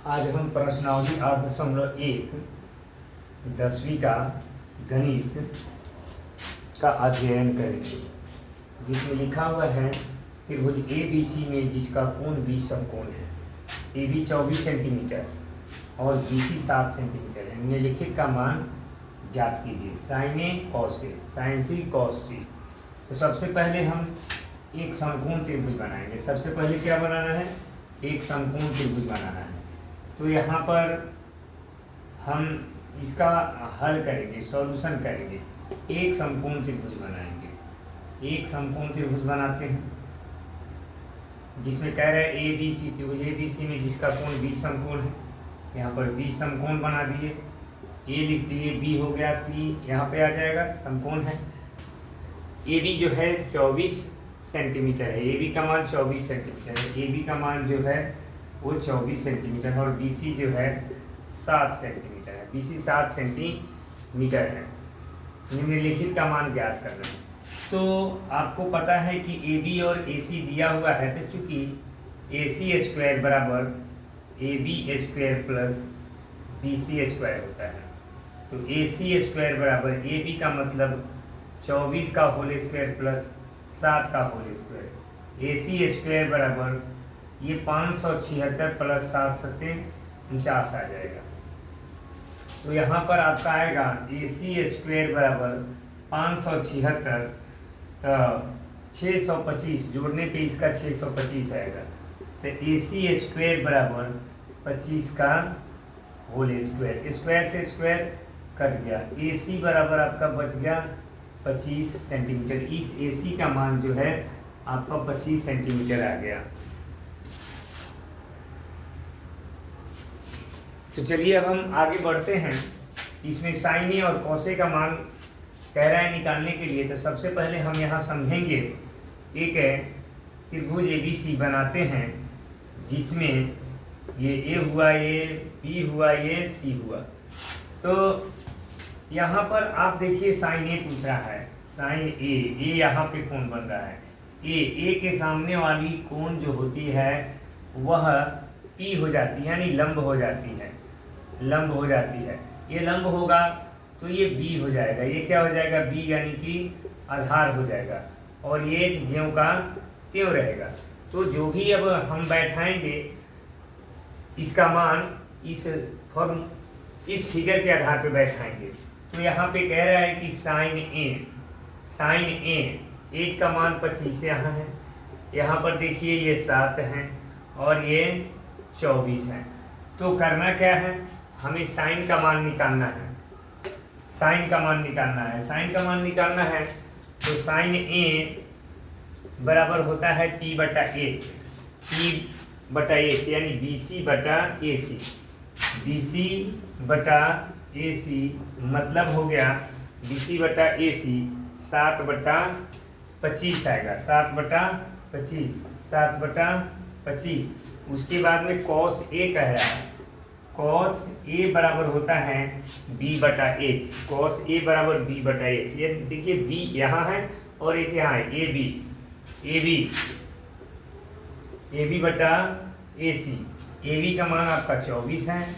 आज हम प्रश्नावली 8.1 10वीं का गणित का अध्ययन करेंगे, जिसमें लिखा हुआ है त्रिभुज ABC में जिसका कोण 20 समकोण है। AB 24 सेंटीमीटर और BC 7 सेंटीमीटर है। निम्नलिखित का मान ज्ञात कीजिए। Sign A cos A, sign C cos सी। तो सबसे पहले हम एक समकोण त्रिभुज बनाएंगे। सबसे पहले क्या बनाना है? एक समकोण त्रिभुज बनाना है। तो यहाँ पर हम इसका हल करेंगे, सॉल्यूशन करेंगे। एक समकोण त्रिभुज बनाएंगे। एक समकोण त्रिभुज बनाते हैं जिसमें कह रहे हैं ABC, त्रिभुज ABC में जिसका कोण 20 समकोण है। यहाँ पर 20 समकोण बना दिए। A लिख दिए, B हो गया, C यहाँ पे आ जाएगा, समकोण है। AB जो है 24 सेंटीमीटर है। AB का मान 24 सेंटीमीटर है। AB का मान जो है वो 24 सेंटीमीटर है। और BC जो है 7 सेंटीमीटर है। BC 7 सेंटीमीटर है। निम्नलिखित का मान ज्ञात करना है। तो आपको पता है कि AB और AC दिया हुआ है, तो चूंकि AC स्क्वायर बराबर AB square plus BC square होता है, तो AC स्क्वायर बराबर AB का मतलब 24 का होल स्क्वायर प्लस 7 का होल स्क्वायर। AC स्क्वायर बराबर ये 576 प्लस 7 सत्ते 49 आ जाएगा। तो यहाँ पर आपका आएगा AC स्क्वायर बराबर 576, तो 625 जोड़ने पे इसका 625 आएगा। तो AC स्क्वायर बराबर 25 का होल स्क्वायर। स्क्वायर से स्क्वायर कट गया। AC बराबर आपका बच गया 25 सेंटीमीटर। इस AC का मान जो है आपका 25 सेंटीमीटर आ गया। तो चलिए अब हम आगे बढ़ते हैं। इसमें साइन ए और कॉस ए का मान कह रहा है निकालने के लिए। तो सबसे पहले हम यहाँ समझेंगे, एक है त्रिभुज ABC बनाते हैं जिसमें ये A हुआ, ये B हुआ, ये C हुआ। तो यहाँ पर आप देखिए साइन ए पूछ रहा है। साइन ए यहाँ पे कोण बन रहा है। ए के सामने वाली कोण जो होती है वह P हो जाती है, यानी लंब हो जाती है। लंब हो जाती है। ये लंब होगा तो ये B हो जाएगा। ये क्या हो जाएगा? B यानी कि आधार हो जाएगा। और ये ज्यों का त्यों रहेगा। तो जो भी अब हम बैठाएंगे इसका मान इस फिगर के आधार पे बैठाएंगे। तो यहाँ पे कह रहा है कि साइन ए एज का मान 25 यहाँ है। यहाँ पर देखिए ये 7 है और ये 24 है। तो करना क्या है? हमें साइन का मान निकालना है। साइन का मान निकालना है। साइन का मान निकालना है तो साइन ए बराबर होता है P बटा H। P बटा H यानी BC बटा AC। BC बटा AC मतलब हो गया BC बटा AC 7 बटा 25 आएगा। 7 बटा 25, 7 बटा 25। उसके बाद में कॉस A कह रहा है। कॉस A बराबर होता है B बटा H। कॉस A बराबर B बटा H। ये देखिए B यहाँ है और H यहाँ है। AB बटा AC। AB का मान आपका 24 है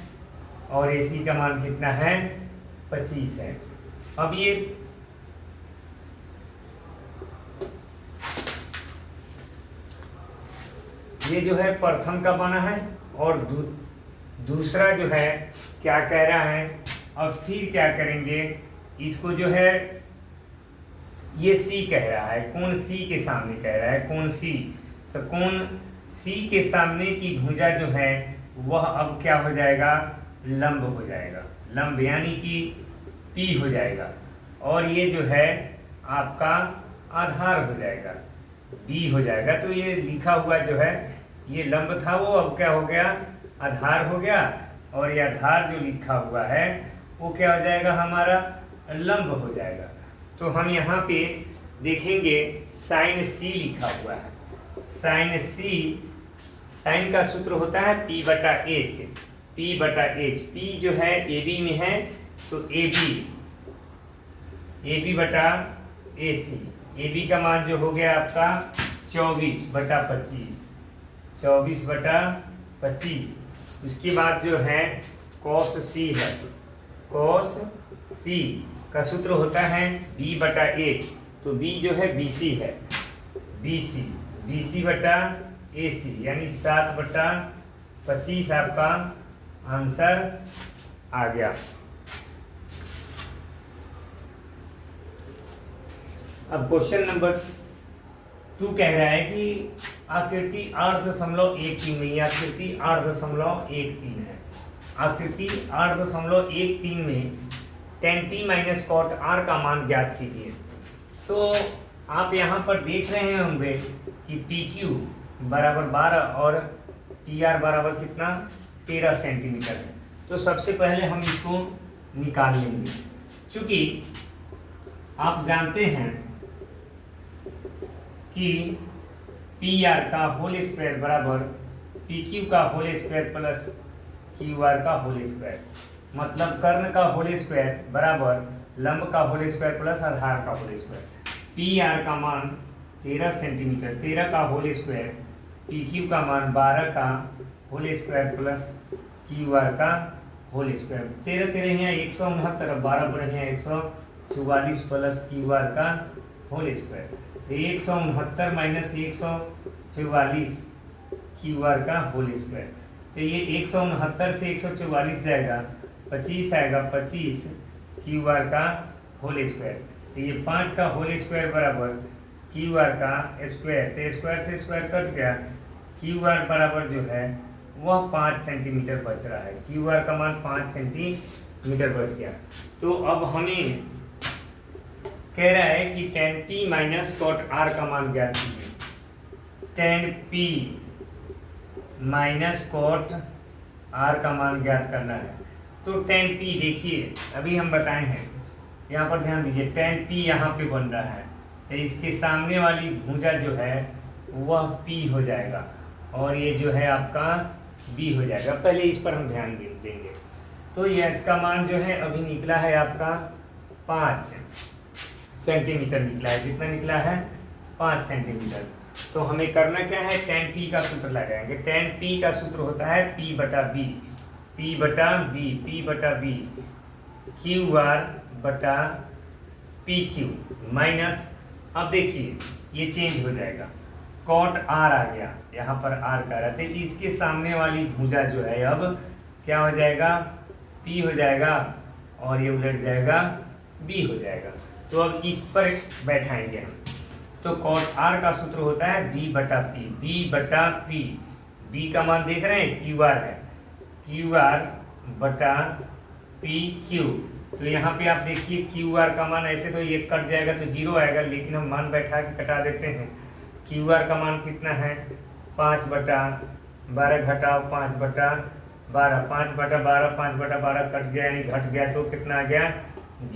और AC का मान कितना है? 25 है। अब ये जो है प्रथम का बना है और दूसरा जो है क्या कह रहा है। और फिर क्या करेंगे, इसको जो है ये C कह रहा है। कोण C के सामने कह रहा है, कोण C। तो कोण C के सामने की भुजा जो है वह अब क्या हो जाएगा? लंब हो जाएगा। लंब यानी कि P हो जाएगा। और ये जो है आपका आधार हो जाएगा, B हो जाएगा। तो ये लिखा हुआ जो है ये लंब था, वो अब क्या हो गया? आधार हो गया। और ये आधार जो लिखा हुआ है वो क्या हो जाएगा? हमारा लंब हो जाएगा। तो हम यहाँ पे देखेंगे साइन C लिखा हुआ है। साइन C, साइन का सूत्र होता है P बटा H। P बटा H। P जो है AB में है तो AB बटा AC। AB का मान जो हो गया आपका 24 बटा 25। 24/25। उसके बाद जो है cos c है, cos c का सूत्र होता है b/h, तो b जो है BC है, BC/AC यानी 7/25 आपका आंसर आ गया। अब क्वेश्चन नंबर 2 कह रहा है कि आकृति 8.13 में, ये आकृति 8.13 है, आकृति 8.13 में tan t minus cot r का मान ज्ञात कीजिए। तो आप यहाँ पर देख रहे होंगे कि PQ बराबर 12 और PR बराबर कितना 13 सेंटीमीटर है। तो सबसे पहले हम इसको निकाल लेंगे, चूंकि आप जानते हैं कि PR का होल स्क्वायर बराबर PQ का होल स्क्वायर प्लस QR का होल स्क्वायर, मतलब कर्ण का होल स्क्वायर बराबर लंब का होल स्क्वायर प्लस आधार का होल स्क्वायर। PR का मान 13 सेंटीमीटर, 13 का होल स्क्वायर, PQ का मान 12 का होल स्क्वायर प्लस QR का होल स्क्वायर। 13 13 यहाँ 169, 12 पर यहाँ 144 प्लस QR का होल स्क्वायर, 169 माइनस 144 QR का होल स्क्वायर। तो ये 169 से 144 जाएगा, 25 आएगा, 25 QR का होल स्क्वायर। तो ये 5 का होल स्क्वायर बराबर QR का स्क्वायर, तो स्क्वायर से स्क्वायर कट गया, QR बराबर जो है वह 5 सेंटीमीटर बच रहा है, QR का मान 5 सेंटीमीटर बच गया। तो अब हमें कह रहा है कि tan p minus cot r का मान ज्ञात कीजिए। tan p minus cot r का मान ज्ञात करना है। तो tan p देखिए अभी हम बताए हैं, यहाँ पर ध्यान दीजिए, tan p यहाँ पे बन रहा है, तो इसके सामने वाली भुजा जो है वह p हो जाएगा और ये जो है आपका b हो जाएगा। पहले इस पर हम ध्यान देंगे। तो ये इसका मान जो है अभी निकला है आपका 5 सेंटीमीटर निकला है। कितना निकला है? 5 सेंटीमीटर। तो हमें करना क्या है, tan p का सूत्र लगाएंगे। tan p का सूत्र होता है p/b, p/b QR/PQ माइनस, अब देखिए ये चेंज हो जाएगा, cot r आ गया, यहाँ पर r का रहा, तो इसके सामने वाली भुजा जो है अब क्या हो जाएगा, p हो जाएगा और ये उलट जाएगा b हो जाएगा। तो अब इस पर बैठाएंगे हम। तो cot r का सूत्र होता है b/p, b का मान देख रहे हैं QR है, QR/PQ। तो यहाँ पे आप देखिए QR का मान, ऐसे तो ये कट जाएगा तो 0 आएगा, लेकिन हम मान बैठा के कटा देते हैं। QR का मान कितना है, 5/12 घटाओ 5/12, 5/12, 5/12 कट गया यानी घट गया, तो कितना आ गया,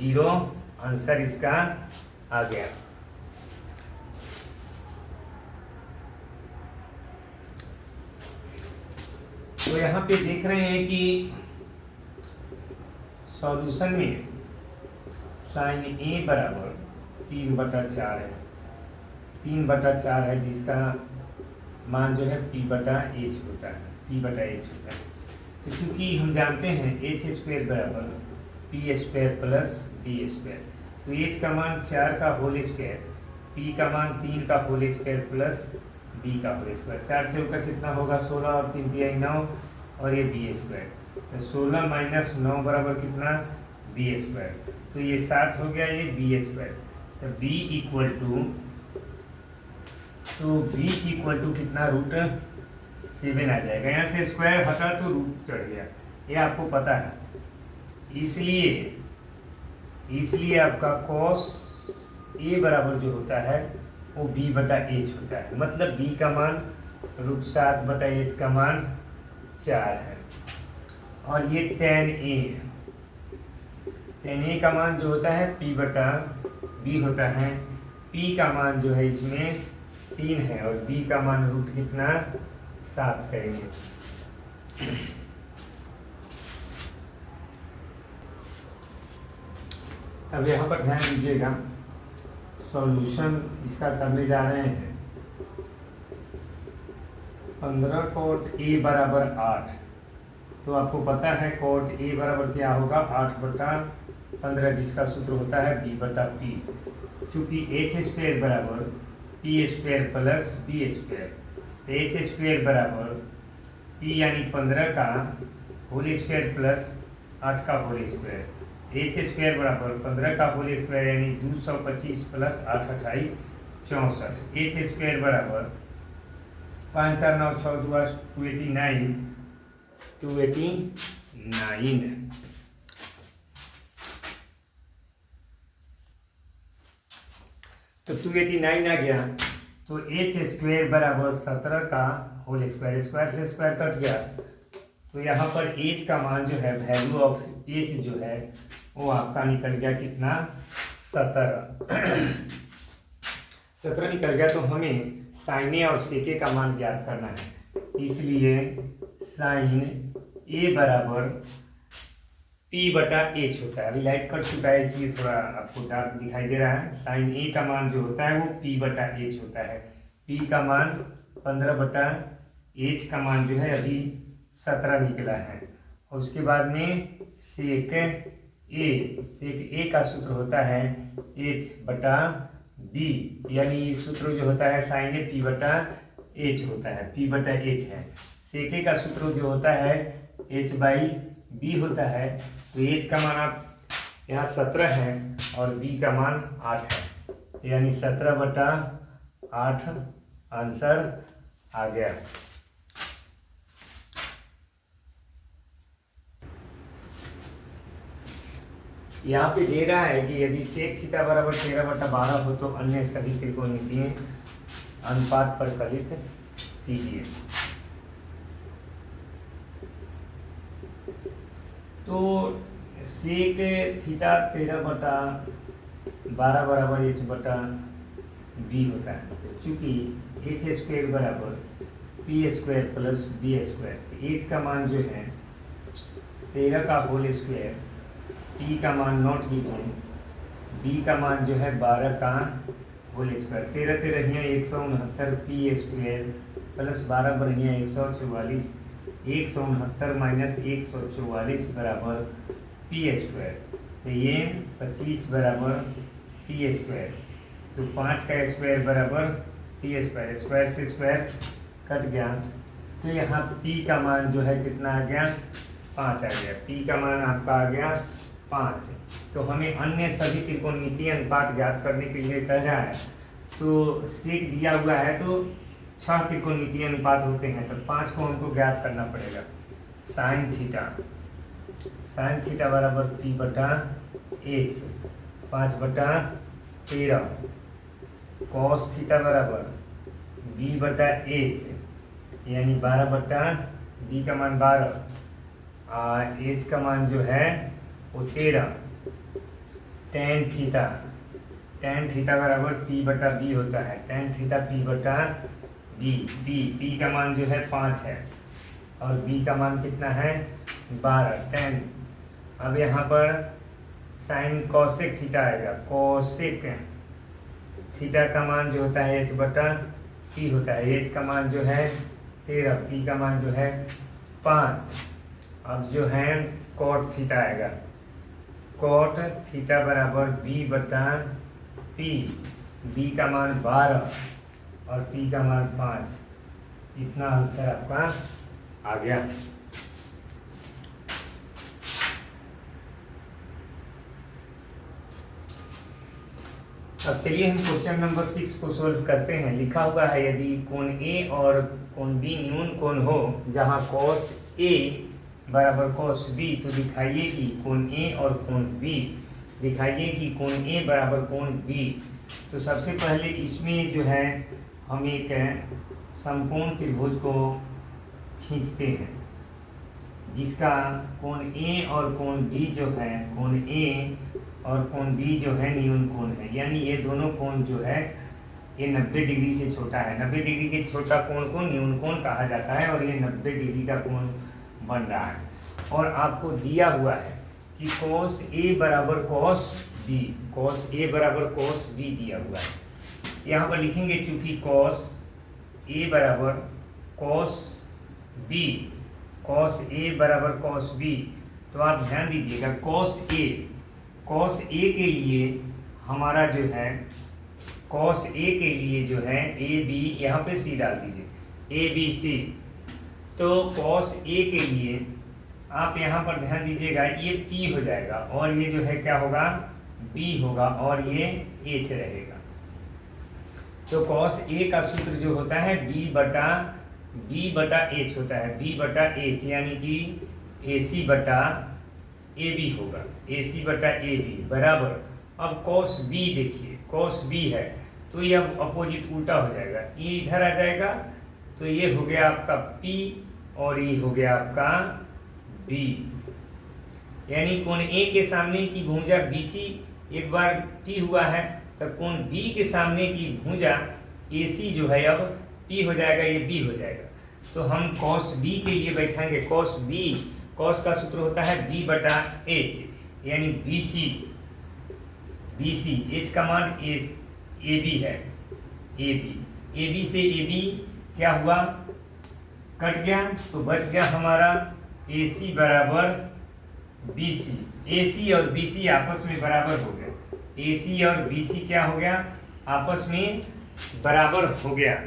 0। आंसर इसका आ गया। तो यहाँ पे देख रहे हैं कि सॉल्यूशन में साइन A बराबर 3/4 है, 3/4 है, जिसका मान जो है p/h होता है, p/h होता है। तो चूंकि हम जानते हैं h² बराबर p² प्लस b², तो h का मान 4 का होल स्क्वायर, p का मान 3 का होल स्क्वायर प्लस b का होल स्क्वायर। 4 चौका कितना होगा, 16 और 3 तिहाई 9 और ये b²। तो 16 माइनस 9 बराबर कितना, b²। तो ये 7 हो गया, ये b²। तो b इक्वल टू कितना, √7 आ जाएगा। यहाँ से स्क्वायर हटा तो रूट चढ़ गया, ये आपको पता है। इसलिए आपका cos A बराबर जो होता है वो b/h होता है, मतलब b का मान √7/h का मान 4 है। और ये tan A का मान जो होता है p/b होता है। p का मान जो है इसमें 3 है और b का मान रूट कितना, 7 करेंगे। अब यहाँ पर ध्यान दीजिएगा, सॉल्यूशन इसका करने जा रहे हैं। 15 cot A बराबर 8। तो आपको पता है cot A बराबर क्या होगा, 8/15, जिसका सूत्र होता है B/P। चूँकि h² बराबर P² प्लस B², तो h² बराबर P यानी 15 का होल स्क्वायर प्लस 8 का होल स्क्वायर, h² बराबर 15 का होल स्क्वायर यानी 225 प्लस 8 28 64। h² बराबर 5 4 9 6 2 289। तो 289 आ गया। तो h² बराबर 17 का होल स्क्वायर, स्क्वायर से स्क्वायर कट गया। तो यहाँ पर h का मान जो है, वैल्यू ऑफ h जो है वो आपका निकल गया कितना, 17। 17 निकल गया। तो हमें साइन ए और सेक ए का मान ज्ञात करना है, इसलिए साइन ए बराबर P/H होता है। अभी लाइट कट चुका है इसलिए थोड़ा आपको डार्क दिखाई दे रहा है। साइन ए का मान जो होता है वो P/H होता है। P का मान 15/H का मान जो है अभी 17 निकला है। और उसके बाद में सेक ए का सूत्र होता है H/B, यानी सूत्र जो होता है साइन ए P/H होता है, P/H है। सेक ए का सूत्र जो होता है H/B होता है। तो H का मान आप यहाँ 17 है और B का मान 8 है, यानी 17/8 आंसर आ गया। यहाँ पे दे रहा है कि यदि सेक थीटा बराबर 13/12 हो तो अन्य सभी त्रिकोणमितीय अनुपात परिकलित कीजिए। तो सेक थीटा 13/12 बराबर H/B होता है। तो चूंकि h² बराबर P² प्लस B², h का मान जो है 13 का होल स्क्वायर, P का मान नॉट गिवन, B का मान जो है 12 का होल स्क्वायर, 13 13 169 P² प्लस 12 बढ़िया 144, 169 माइनस 144 बराबर P²। तो ये 25 बराबर P²। तो 5 का स्क्वायर बराबर P², स्क्वायर से स्क्वायर कट गया। तो यहाँ P का मान जो है कितना आ गया, 5 आ गया। P का मान आपका आ गया 5। तो हमें अन्य सभी त्रिकोणमितीय अनुपात ज्ञात करने के लिए कह रहा है। तो सेक दिया हुआ है तो 6 त्रिकोणमितीय अनुपात होते हैं, तो 5 को हमको ज्ञात करना पड़ेगा। साइन थीटा बराबर P/H 5/13, कॉस थीटा बराबर B/H यानी 12/B का मान 12, H का मान जो है वो 13, टेन थीटा बराबर P/B होता है, टेन थीटा P/B, P का मान जो है 5 है और B का मान कितना है 12, 10। अब यहाँ पर साइन कॉसेक थीटा आएगा, कॉसेक थीटा का मान जो होता है H/P होता है, H का मान जो है 13, P का मान जो है 5। अब जो है कॉट थीटा आएगा, कॉट थीटा बराबर B/P, B का मान 12 और P का मान 5। इतना आंसर आपका आ गया। अब चलिए हम क्वेश्चन नंबर 6 को सोल्व करते हैं। लिखा हुआ है यदि कोण A और कोण B न्यून कोण हो जहां cos A बराबर cos B, तो दिखाइए कि कोण A और कोण B, दिखाइए कि कोण A बराबर कोण B। तो सबसे पहले इसमें जो है हम एक समकोण त्रिभुज को खींचते हैं जिसका कोण A और कोण B जो है, कोण A और कोण B जो है न्यून कोण है, यानी ये दोनों कोण जो है ये 90 डिग्री से छोटा है। 90 डिग्री के छोटा कोण को न्यून कोण कहा जाता है और ये 90 डिग्री का कोण बन रहा है। और आपको दिया हुआ है कि cos A बराबर cos B, cos A बराबर cos B दिया हुआ है। यहाँ पर लिखेंगे चूंकि cos A बराबर कॉस बी, कॉस ए बराबर कॉस बी। तो आप ध्यान दीजिएगा कॉस ए के लिए हमारा जो है कॉस ए के लिए जो है ए बी, यहाँ पे सी डाल दीजिए, ए बी सी। तो कॉस ए के लिए आप यहाँ पर ध्यान दीजिएगा ये P हो जाएगा और ये जो है क्या होगा B होगा और ये H रहेगा। तो कॉस ए का सूत्र जो होता है B बटा H होता है, B बटा H, यानी कि AC बटा AB होगा, AC बटा AB बराबर। अब कॉस B देखिए, कॉस B है तो ये अब अपोजिट उल्टा हो जाएगा, ये इधर आ जाएगा तो ये हो गया आपका P और ये हो गया आपका B। यानी कोण A के सामने की भुजा BC एक बार T हुआ है, तो कोण B के सामने की भुजा AC जो है अब P हो जाएगा, ये B हो जाएगा। तो हम cos B के लिए बैठाएंगे cos B, cos का सूत्र होता है B बटा H, यानी BC, H का मान AB है, AB से AB क्या हुआ, कट गया, तो बच गया हमारा AC बराबर BC। AC और BC आपस में बराबर हो गया, AC और BC क्या हो गया, आपस में बराबर हो गया।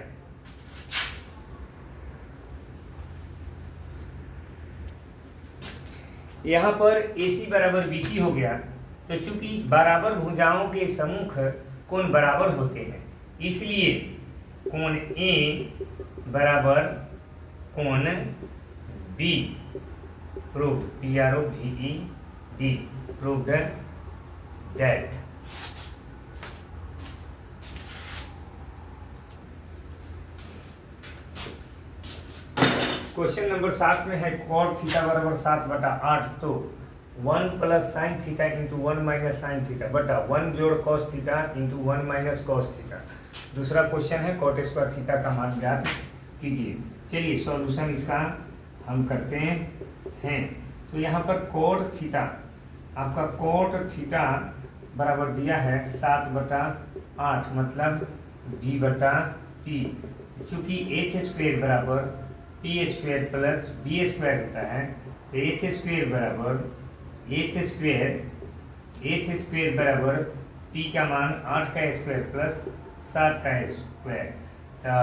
यहाँ पर AC बराबर BC हो गया, तो चूंकि बराबर भुजाओं के सम्मुख कोण बराबर होते हैं, इसलिए कोण A बराबर कोण B proved, PROVED, proved that. Question number 7 में है कॉट थीटा बराबर 7/8, तो 1 plus sign theta into 1 minus sine theta बटा 1 जोड़ cos theta into 1 minus cos theta. दूसरा क्वेश्चन है कॉट स्क्वायर थीटा का मान ज्ञात कीजिए। चलिए सॉल्यूशन इसका हम करते हैं। तो यहाँ पर कॉट थीटा, आपका कॉट थीटा बराबर दिया है 7/8, मतलब d बटा p। चूँकि h स्क्वेयर बराबर p square plus b square होता है, तो h स्क्वेयर बराबर p का मान 8 का स्क्वायर प्लस 7 का स्क्वायर, तो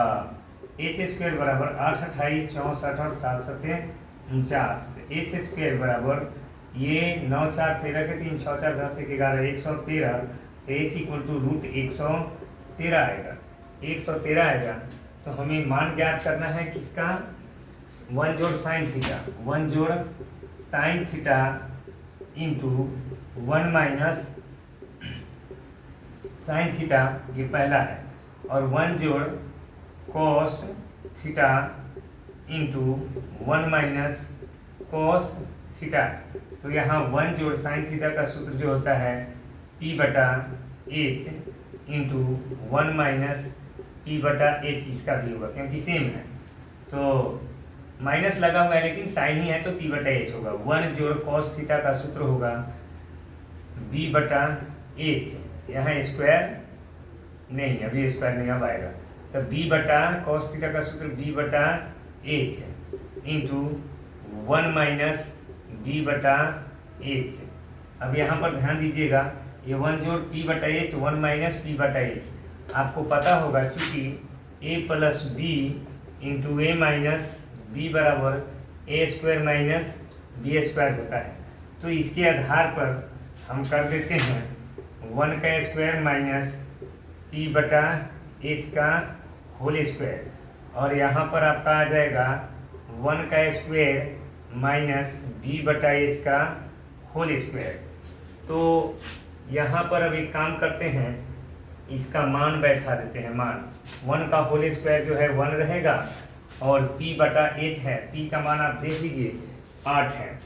h स्क्वायर बराबर 8 28 64 और 7 7 49, तो h स्क्वायर बराबर ये 9 4 13 के 3 6 4 10 1 11 113, तो h इक्वल टू रूट 113 आएगा, 113 आएगा। तो हमें मान ज्ञात करना है किसका, 1 जोड़ साइन थीटा, 1 जोड़ sine theta into 1 minus sine theta, ये पहला है, और 1 जोड़ cos theta into 1 minus cos theta. तो यहाँ 1 जोड़ साइन थीटा का सूत्र जो होता है P बटा H इंटू 1 माइनस P बटा H, इसका भी होगा क्योंकि सेम है, तो माइनस लगा हुआ है लेकिन साइन ही है तो P बटा H होगा। 1 जोड़ कॉस थीटा का सूत्र होगा B बटा H, यहाँ स्क्वायर नहीं, अभी स्क्वायर नहीं अब आएगा, तो B बटा कॉस थीटा का सूत्र B बटा H इंटू 1 माइनस B बटा H। अब यहाँ पर ध्यान दीजिएगा, ये 1 जोड़ P बटा H, 1 माइनस P बटा H, आपको पता होगा चूँकि A plus B into A minus B बराबर A square minus B square होता है। तो इसके आधार पर हम कर देते हैं 1 का स्क्वायर माइनस P बटा H का होल स्क्वायर, और यहाँ पर आपका आ जाएगा 1 का स्क्वायर माइनस B बटा H का होल स्क्वायर। तो यहाँ पर अब एक काम करते हैं, इसका मान बैठा देते हैं, मान 1 का होल स्क्वायर जो है 1 रहेगा, और P बटा H है, P का मान आप देख लीजिए 8 है,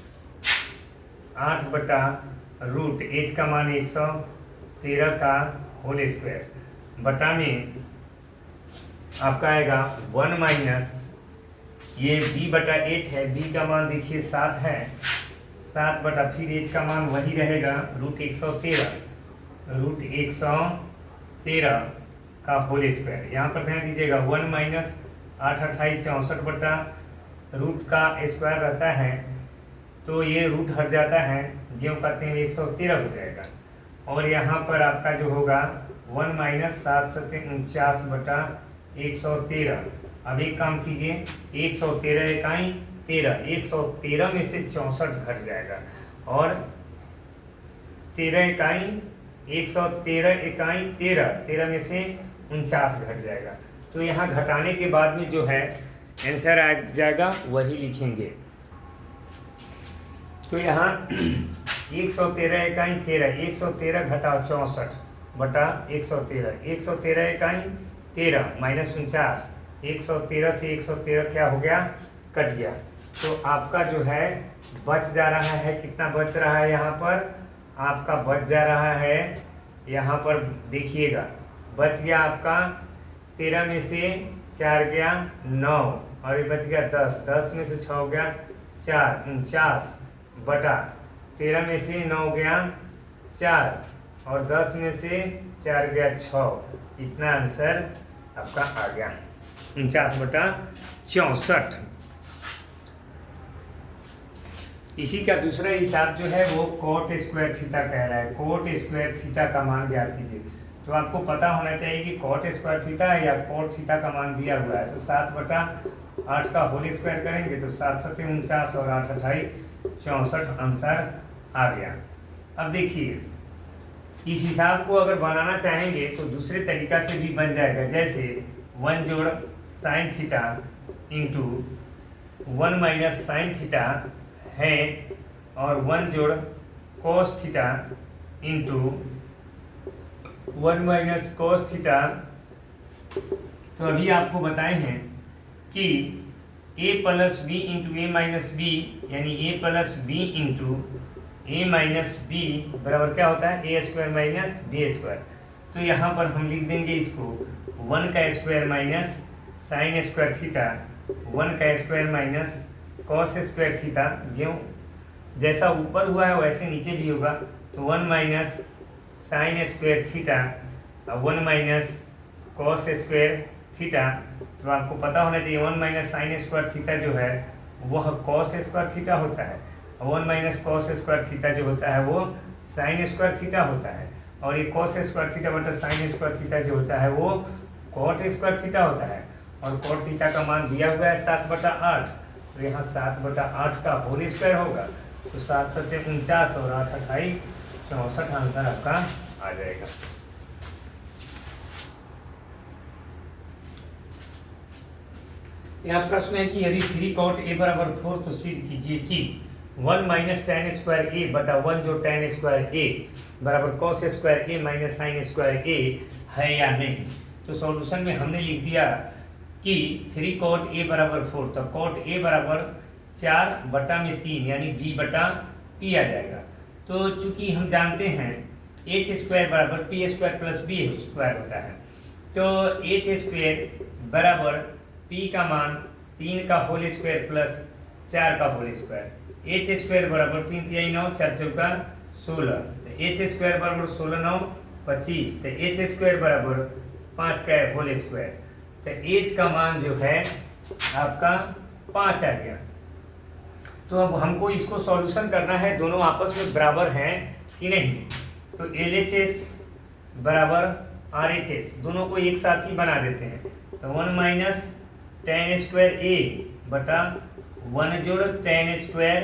8 बटा रूट H का मान 113 का होल स्क्वायर, बटा में आपका आएगा 1 माइनस ये B बटा H है, B का मान देखिए 7 है, 7 बटा फिर H का मान वही रहेगा रूट 113 का होल स्क्वायर। यहाँ पर ध्यान दीजिएगा 1 माइनस 8 28 64 बटा रूट का स्क्वायर रहता है, तो ये रूट हट जाता है, जो कहते हैं 113 हो जाएगा। और यहाँ पर आपका जो होगा 1 माइनस 7 सत्ते 49 बटा 113। अब एक काम कीजिए, 113 इकाई 13, 113 में से 64 घट जाएगा, और 13 इकाई 113 इकाई 13 में से 49 घट जाएगा। तो यहाँ घटाने के बाद में जो है आंसर आ जाएगा, वही लिखेंगे। तो यहाँ 113 इकाई 13, 113 घटाओ 64 बटा 113, 113 इकाई 13 माइनस 49, 113 से 113 क्या हो गया, कट गया। तो आपका जो है बच जा रहा है, कितना बच रहा है यहाँ पर, आपका बच जा रहा है, यहाँ पर देखिएगा, बच गया आपका 13 में से 4 गया 9, और ये बच गया 10, 10 में से 6 हो गया 4, 49 बटा 13 में से 9 गया 4, और 10 में से 4 गया 6। इतना आंसर आपका आ गया 49 बटा 64। इसी का दूसरा हिसाब जो है वो कोट स्क्वायर थीटा कह रहा है। कोट स्क्वायर थीटा का मान ज्ञात कीजिए। तो आपको पता होना चाहिए कि कोट स्क्वायर थीटा है या कोट थीटा का मान दिया हुआ है। तो 7 बटा 8 का होल स्क्वायर करेंगे तो 7 सत्ते 49 और 8 28 64 आंसर आ गया। अब देखिए, इस हिसाब को अगर बनाना चाहेंगे तो दूसरे तरीका से भी बन जाएगा। जैसे 1 जोड़ sine theta into 1 minus sine theta है, और 1 जोड़ cos theta into 1 minus cos theta. तो अभी आपको बताए हैं कि a plus B into A minus B, यानी a plus B into A minus B बराबर क्या होता है, A square minus B square. तो यहाँ पर हम लिख देंगे इसको 1 का square minus sine square theta, 1 का square minus cos square theta. जो जैसा ऊपर हुआ है वैसे नीचे भी होगा। तो 1 minus sine square theta, 1 minus cos square theta. तो आपको पता होना चाहिए 1 माइनस साइन स्क्वायर थीटा जो है वह कॉस स्क्वायर थीटा होता है, और 1 माइनस कॉस स्क्वायर थीटा जो होता है वो साइन स्क्वायर थीटा होता है, और ये कॉस स्क्वायर थीटा बटा साइन स्क्वायर थीटा जो होता है वो कॉट स्क्वायर थीटा होता है। और कॉट थीटा का मान दिया हुआ है 7 बटा 8। तो यहाँ 7 बटा 8 का होल स्क्वायर होगा। तो 7 सत्ते 49 और 8 28 64 आंसर आपका आ जाएगा। यहाँ प्रश्न है कि यदि 3 कॉट ए बराबर 4 तो सिद्ध कीजिए कि 1 माइनस टेन स्क्वायर ए बटा 1 जो टेन स्क्वायर ए बराबर कॉस स्क्वायर ए माइनस साइन स्क्वायर ए है या नहीं। तो सॉल्यूशन में हमने लिख दिया कि 3 कॉट ए बराबर 4, तो कॉट ए बराबर 4 बटा में 3 यानी बी बटा पी आ जाएगा। तो चूंकि हम जानते हैं एच स्क्वायर बराबर P square plus B square होता है, तो एच स्क्वायर बराबर पी का मान 3 का होल स्क्वायर प्लस 4 का होल स्क्वायर। एच स्क्वायर बराबर 3 तिहाई 9, 4 चौका 16। तो एच स्क्वायर बराबर 16 9 25। तो एच स्क्वायर बराबर 5 का होल स्क्वायर। तो एच का मान जो है आपका 5 आ गया। तो अब हमको इसको सॉल्यूशन करना है, दोनों आपस में बराबर हैं कि नहीं। तो LHS बराबर RHS दोनों को एक साथ ही बना देते हैं। तो 1 माइनस टेन स्क्वायर ए बटा 1 जोड़ टेन स्क्वायर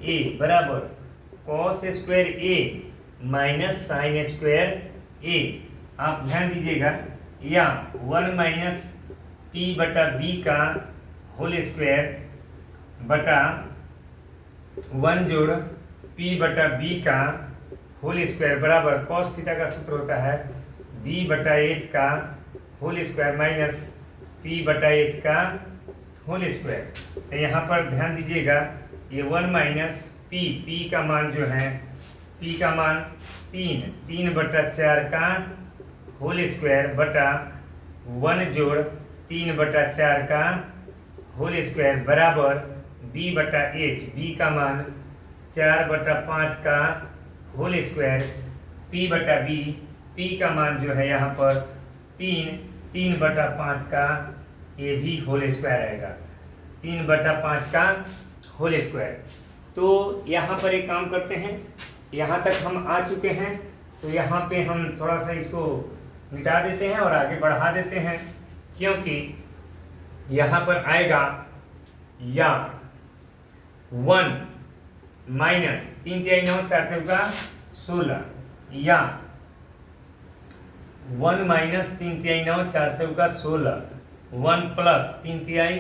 ए बराबर कॉस स्क्वायर ए माइनस साइन स्क्वायर ए। आप ध्यान दीजिएगा, या 1 माइनस पी बटा बी का होल स्क्वायर बटा 1 जोड़ पी बटा बी का होल स्क्वायर बराबर कॉस थीटा का सूत्र होता है बी बटा एच का होल स्क्वायर माइनस पी बटा एच का होल स्क्वायर। तो यहाँ पर ध्यान दीजिएगा, ये 1 माइनस पी का मान जो है, पी का मान 3 बटा 4 का होल स्क्वायर बटा 1 जोड़ 3 बटा 4 का होल स्क्वायर बराबर बी बटा एच, बी का मान 4 बटा 5 का होल स्क्वायर पी बटा बी, पी का मान जो है यहाँ पर 3 बटा 5 का ये भी होल स्क्वायर आएगा, 3/5 का होल स्क्वायर। तो यहाँ पर एक काम करते हैं, यहाँ तक हम आ चुके हैं, तो यहाँ पे हम थोड़ा सा इसको मिटा देते हैं और आगे बढ़ा देते हैं, क्योंकि यहाँ पर आएगा या 1 माइनस 3 तिहाई 9 4 चौका 16, या 1 माइनस 3 तिहाई 9 4 चौका 16, 1 प्लस 3 तिहाई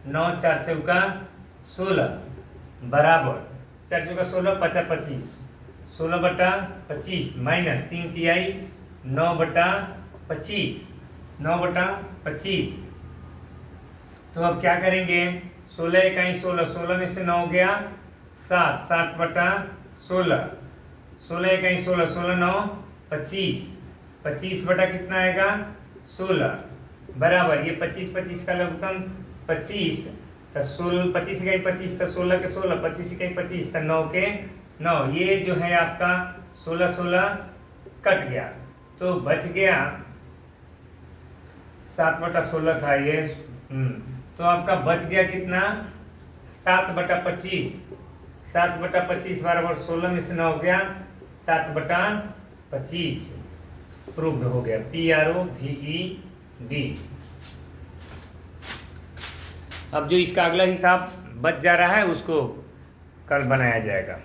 9 4 चौका 16 बराबर 4 चौका 16 5 25, 16/25 माइनस 3 तिहाई 9/25, 9/25। तो अब क्या करेंगे, 16 इकाई 16, 16 में से 9 गया 7, 7/16, 16 इकाई 16, 16 9 25, 25 बटा कितना आएगा 16 बराबर, ये 25 25 का लघुत्तम 25, तो 16 25 इकाई 25, तो 16 के 16, 25 इकाई 25, तो 9 के 9, ये जो है आपका 16 16 कट गया, तो बच गया 7/16 था ये, तो आपका बच गया कितना 7/25, 7/25 बराबर 16 में से 9 गया 7/25, प्रूव्ड हो गया, PROVED। अब जो इसका अगला हिसाब बच जा रहा है उसको कल बनाया जाएगा।